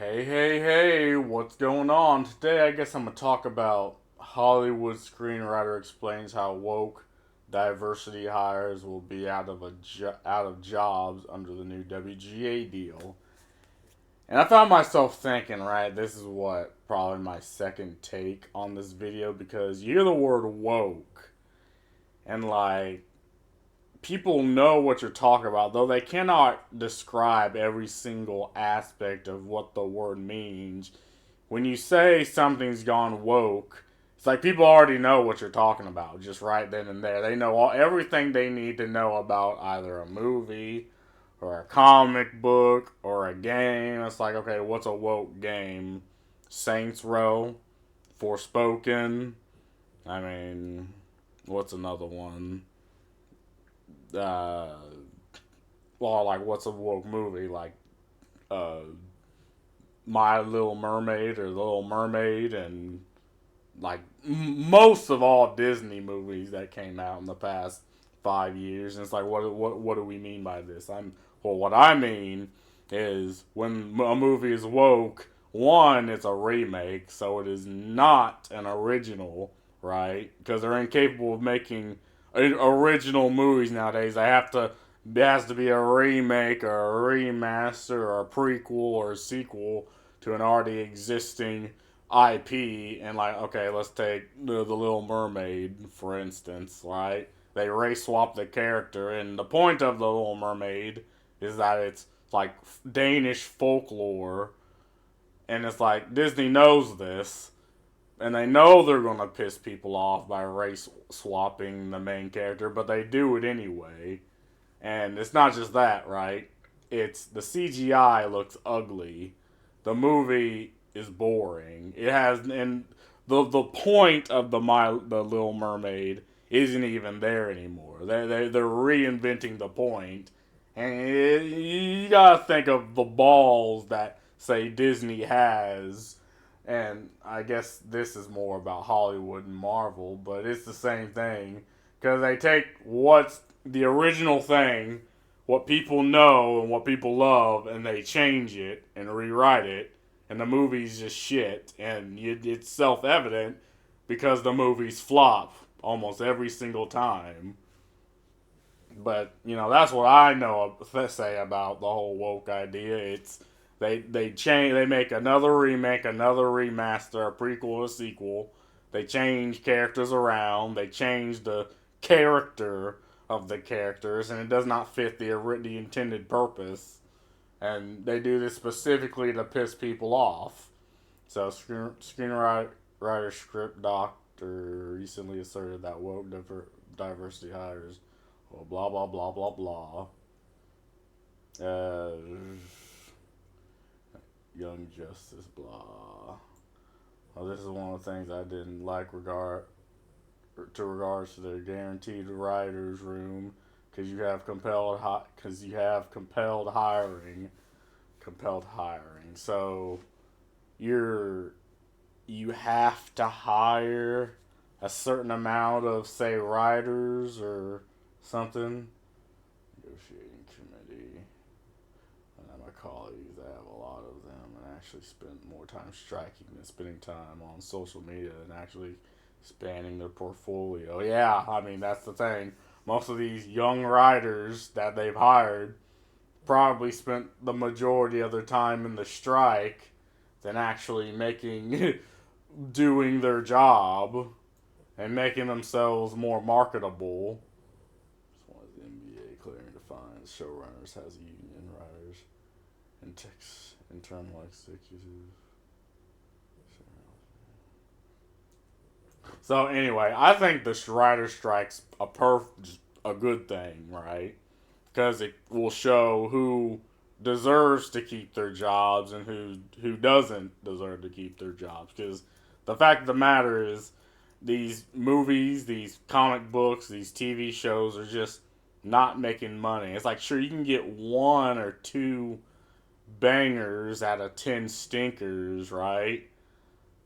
Hey, what's going on? Today, I guess I'm gonna talk about Hollywood screenwriter explains how woke diversity hires will be out of jobs under the new WGA deal. And I found myself thinking, right, this is what probably my second take on this video because you hear the word woke and like people know what you're talking about, though they cannot describe every single aspect of what the word means. When you say something's gone woke, it's like people already know what you're talking about, just right then and there. They know everything they need to know about either a movie or a comic book or a game. It's like, okay, what's a woke game? Saints Row, Forspoken. I mean, what's another one? Uh, well, like what's a woke movie? Like uh, My Little Mermaid or The Little Mermaid, and like most of all Disney movies that came out in the past 5 years. And it's like, what do we mean by this? What I mean is when a movie is woke, one, it's a remake, so it is not an original, right? Because they're incapable of making original movies nowadays. It has to be a remake or a remaster or a prequel or a sequel to an already existing IP. And like, okay, let's take the Little Mermaid for instance, right? They race swap the character, and the point of the Little Mermaid is that it's like Danish folklore, and it's like Disney knows this, and they know they're gonna piss people off by race swapping the main character, but they do it anyway. And it's not just that, right? It's the CGI looks ugly. The movie is boring. It has and the point of the Little Mermaid isn't even there anymore. They're reinventing the point, and you gotta think of the balls that say Disney has. And I guess this is more about Hollywood and Marvel, but it's the same thing because they take what's the original thing, what people know and what people love, and they change it and rewrite it, and the movie's just shit. And it's self evident because the movies flop almost every single time. But that's what I know say about the whole woke idea. It's they make another remake, another remaster, a prequel, a sequel. They change characters around. They change the character of the characters, and it does not fit the intended purpose. And they do this specifically to piss people off. So screenwriter script doctor recently asserted that woke diversity hires. Well, blah blah blah blah blah. Uh, Young Justice, blah. Well, this is one of the things I didn't like regards to the guaranteed writers room because you have compelled hiring. So you're you have to hire a certain amount of say writers or something. Negotiating committee. My colleagues, I have a lot of them, and actually spend more time striking than spending time on social media and actually expanding their portfolio. Yeah, I mean, that's the thing. Most of these young writers that they've hired probably spent the majority of their time in the strike than actually doing their job and making themselves more marketable. This one is the NBA clearing defines showrunners has union writers and internal executives. So anyway, I think the writer strike's a good thing, right? Because it will show who deserves to keep their jobs and who doesn't deserve to keep their jobs. Because the fact of the matter is, these movies, these comic books, these TV shows are just not making money. It's like, sure, you can get one or two bangers out of 10 stinkers, right?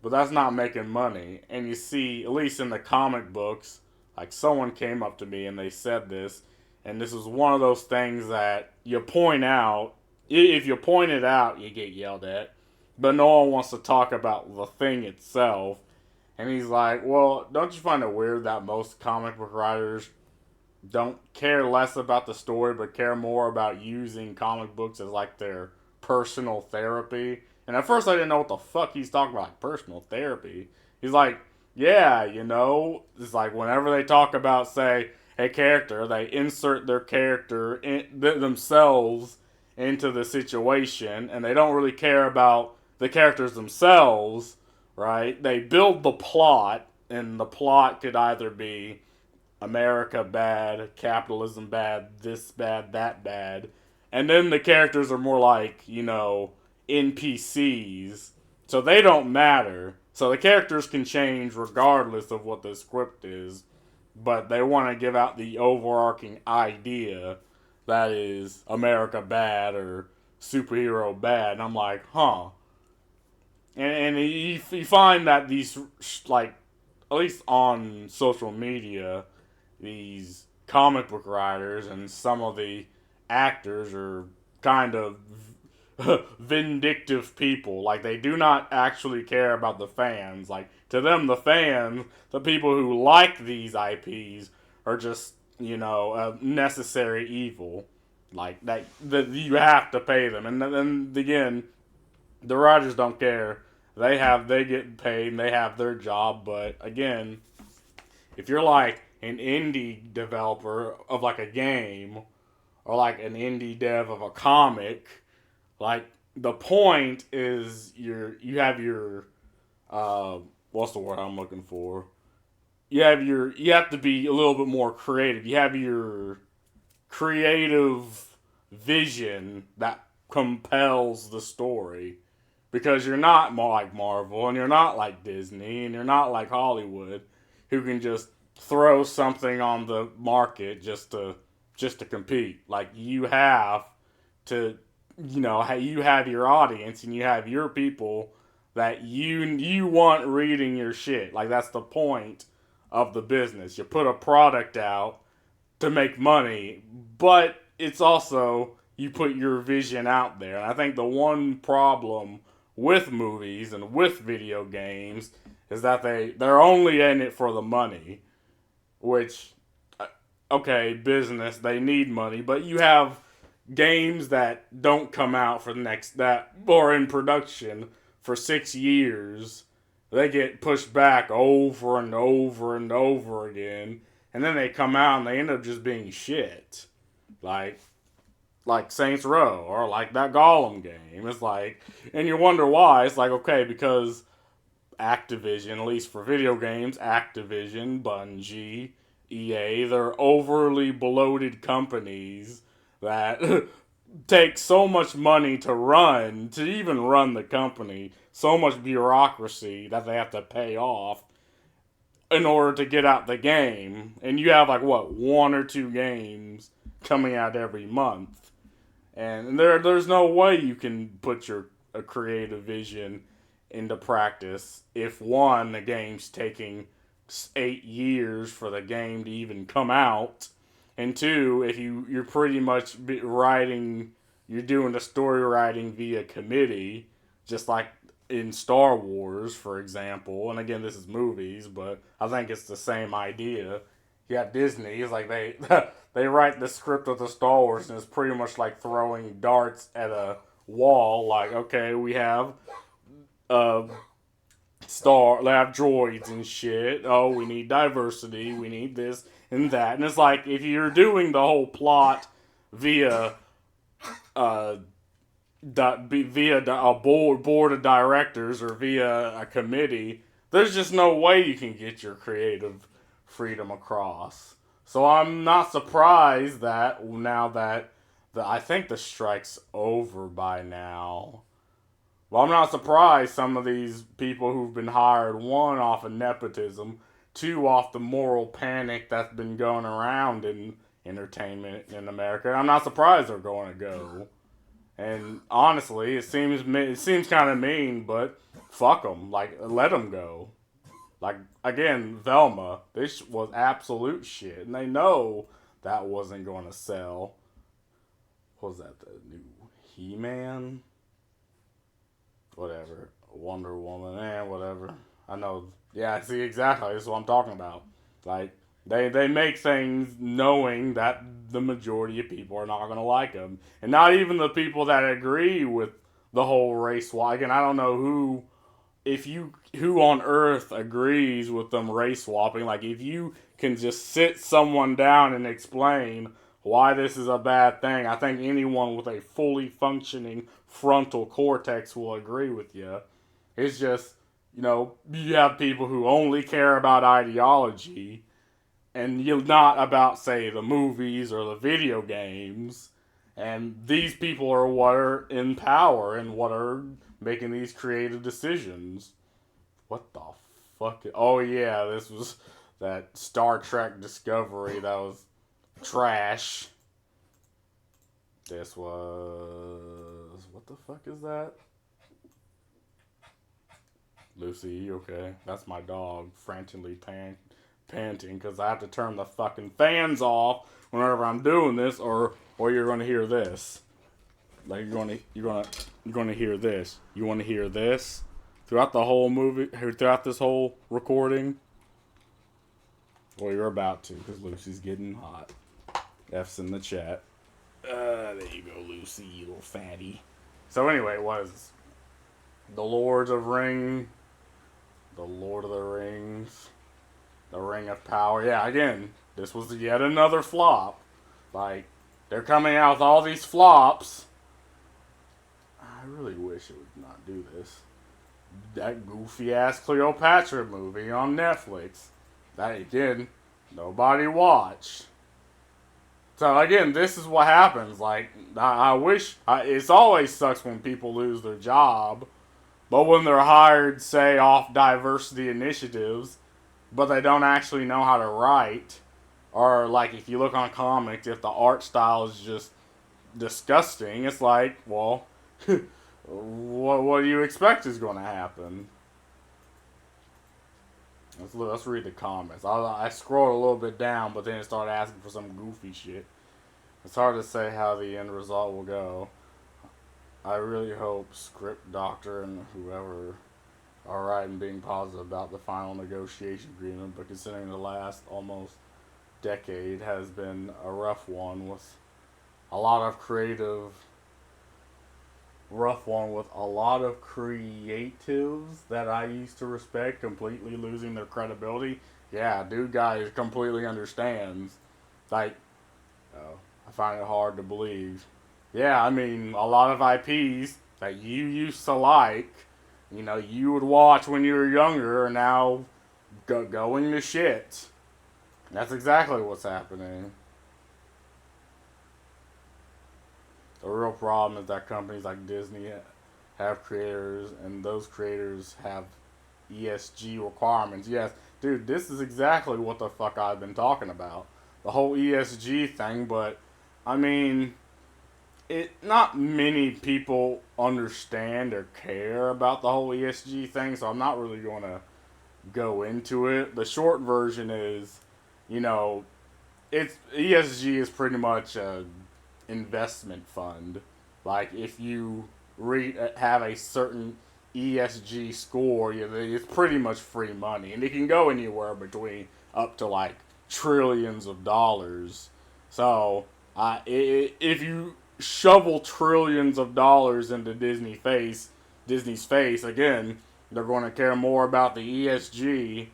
But that's not making money. And you see, at least in the comic books, like someone came up to me and they said this, and this is one of those things that you point out. If you point it out, you get yelled at. but no one wants to talk about the thing itself. And he's like, well, don't you find it weird that most comic book writers don't care less about the story but care more about using comic books as like their personal therapy? And at first I didn't know what the fuck he's talking about, like personal therapy. He's like, yeah, it's like whenever they talk about, say, a character, they insert their character themselves into the situation, and they don't really care about the characters themselves, right? They build the plot, and the plot could either be America bad, capitalism bad, this bad, that bad. And then the characters are more like, NPCs. So they don't matter. So the characters can change regardless of what the script is. But they want to give out the overarching idea that is America bad or superhero bad. And I'm like, huh. And you find that these, like, at least on social media, these comic book writers and some of the actors are kind of vindictive people. Like, they do not actually care about the fans. Like, to them, the fans, the people who like these IPs, are just, a necessary evil. Like, that you have to pay them. And then, again, the writers don't care. They get paid and they have their job. But, again, if you're like an indie developer of like a game or like an indie dev of a comic, like the point is you have your what's the word I'm looking for? You have to be a little bit more creative. You have your creative vision that compels the story because you're not like Marvel and you're not like Disney and you're not like Hollywood who can just throw something on the market just to compete. Like you have to, you have your audience and you have your people that you want reading your shit. Like that's the point of the business. You put a product out to make money, but it's also you put your vision out there. And I think the one problem with movies and with video games is that they're only in it for the money, which okay, business, they need money, but you have games that don't come out for the next that or in production for 6 years. They get pushed back over and over and over again, and then they come out and they end up just being shit. Like Saints Row or like that Gollum game. It's like, and you wonder why. It's like, okay, because Activision, at least for video games, Activision, Bungie, EA, they're overly bloated companies that take so much money to even run the company, so much bureaucracy that they have to pay off in order to get out the game. And you have like what, one or two games coming out every month. And there's no way you can put your a creative vision into practice if one, the game's taking 8 years for the game to even come out, and two, if you're pretty much you're doing the story writing via committee, just like in Star Wars, for example. And again, this is movies, but I think it's the same idea. You got Disney. It's like they they write the script of the Star Wars, and it's pretty much like throwing darts at a wall. Like, okay, we have uh, they have droids and shit. Oh, we need diversity. We need this and that. And it's like if you're doing the whole plot via uh via a board of directors or via a committee, there's just no way you can get your creative freedom across. So I'm not surprised that now that I think the strike's over by now. Well, I'm not surprised some of these people who've been hired, one, off of nepotism, two, off the moral panic that's been going around in entertainment in America. I'm not surprised they're going to go. And honestly, it seems kind of mean, but fuck them. Like, let them go. Like, again, Velma, this was absolute shit, and they know that wasn't going to sell. What was that, the new He-Man? whatever. Wonder Woman, whatever. I know. Yeah, see, exactly. That's what I'm talking about. Like, they make things knowing that the majority of people are not going to like them. And not even the people that agree with the whole race swap. Again, I don't know who on earth agrees with them race swapping. Like, if you can just sit someone down and explain why this is a bad thing, I think anyone with a fully functioning frontal cortex will agree with you. It's just, you have people who only care about ideology and you're not about, say, the movies or the video games. And these people are what are in power and what are making these creative decisions. What the fuck? Oh, yeah, this was that Star Trek Discovery that was trash. This was. What the fuck is that? Lucy, you okay? That's my dog frantically panting because I have to turn the fucking fans off whenever I'm doing this, or you're gonna hear this. Like you're gonna hear this. You want to hear this throughout the whole movie, throughout this whole recording. Well, you're about to because Lucy's getting hot. F's in the chat. There you go, Lucy, you little fatty. So anyway, it was the Lord of the Rings, the Ring of Power. Yeah, again, this was yet another flop. Like, they're coming out with all these flops. I really wish it would not do this. That goofy ass Cleopatra movie on Netflix. That, again, nobody watched. So again, this is what happens. Like, I wish, it's always sucks when people lose their job, but when they're hired, say, off diversity initiatives, but they don't actually know how to write, or like if you look on comics, if the art style is just disgusting, it's like, well, what do you expect is going to happen? Let's read the comments. I scrolled a little bit down, but then it started asking for some goofy shit. It's hard to say how the end result will go. I really hope Script Doctor and whoever are right in being positive about the final negotiation agreement, but considering the last almost decade has been a rough one with a lot of creatives that I used to respect completely losing their credibility. Yeah, dude guy completely understands. Like, I find it hard to believe. Yeah, I mean, a lot of IPs that you used to like, you would watch when you were younger are now going to shit. That's exactly what's happening. The real problem is that companies like Disney have creators, and those creators have ESG requirements. Yes, dude, this is exactly what the fuck I've been talking about. The whole ESG thing, but, I mean, not many people understand or care about the whole ESG thing, so I'm not really going to go into it. The short version is, it's ESG is pretty much a investment fund. Like, if you have a certain ESG score, it's pretty much free money, and it can go anywhere between up to like trillions of dollars. So, if you shovel trillions of dollars into Disney's face, again, they're going to care more about the ESG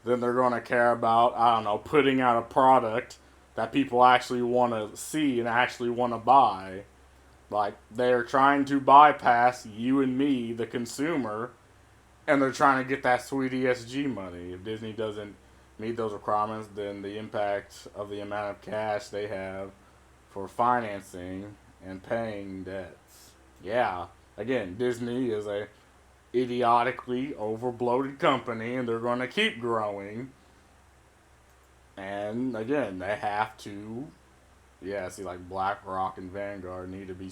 than they're going to care about, I don't know, putting out a product that people actually want to see and actually want to buy. Like, they're trying to bypass you and me, the consumer, and they're trying to get that sweet ESG money. If Disney doesn't meet those requirements, then the impact of the amount of cash they have for financing and paying debts. Yeah, again, Disney is a idiotically overbloated company, and they're going to keep growing. And again, they have to, like BlackRock and Vanguard need to be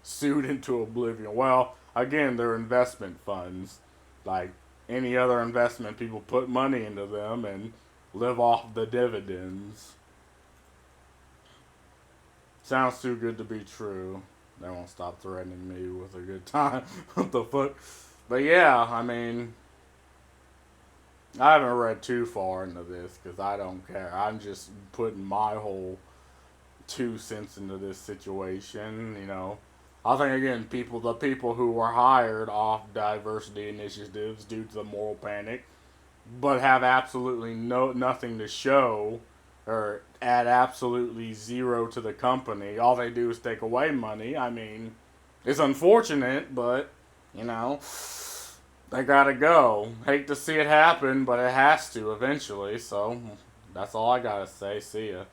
sued into oblivion. Well, again, they're investment funds. Like any other investment, people put money into them and live off the dividends. Sounds too good to be true. They won't stop threatening me with a good time. What the fuck? But yeah, I mean, I haven't read too far into this because I don't care. I'm just putting my whole 2 cents into this situation. I think again, the people who were hired off diversity initiatives due to the moral panic, but have absolutely nothing to show or add absolutely zero to the company. All they do is take away money. I mean, it's unfortunate, but you know, they gotta go. Hate to see it happen, but it has to eventually. So that's all I gotta say. See ya.